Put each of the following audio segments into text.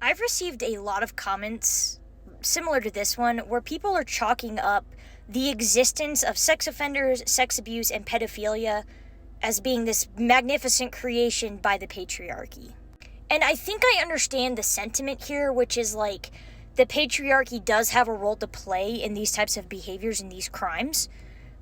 I've received a lot of comments similar to this one where people are chalking up the existence of sex offenders, sex abuse, and pedophilia as being this magnificent creation by the patriarchy. And I think I understand the sentiment here, which is like, the patriarchy does have a role to play in these types of behaviors and these crimes,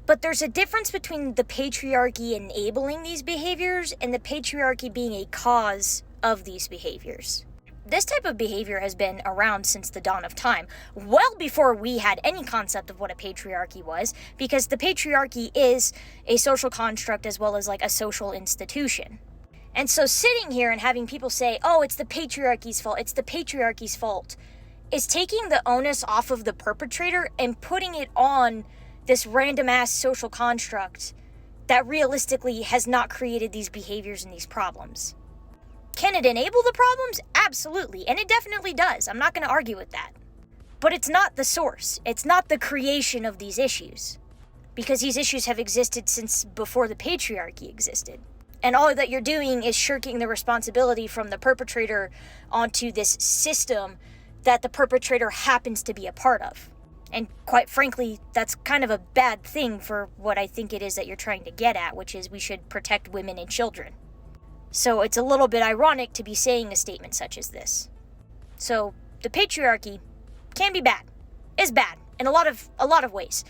but there's a difference between the patriarchy enabling these behaviors and the patriarchy being a cause of these behaviors. This type of behavior has been around since the dawn of time, well before we had any concept of what a patriarchy was, because the patriarchy is a social construct as well as like a social institution. And so sitting here and having people say, oh, it's the patriarchy's fault, is taking the onus off of the perpetrator and putting it on this random-ass social construct that realistically has not created these behaviors and these problems. Can it enable the problems? Absolutely, and it definitely does. I'm not going to argue with that. But it's not the source. It's not the creation of these issues. Because these issues have existed since before the patriarchy existed. And all that you're doing is shirking the responsibility from the perpetrator onto this system that the perpetrator happens to be a part of. And quite frankly, that's kind of a bad thing for what I think it is that you're trying to get at, which is we should protect women and children. So it's a little bit ironic to be saying a statement such as this. So the patriarchy can be bad, is bad in a lot of ways,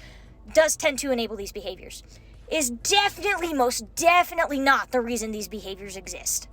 does tend to enable these behaviors, is definitely, most definitely not the reason these behaviors exist.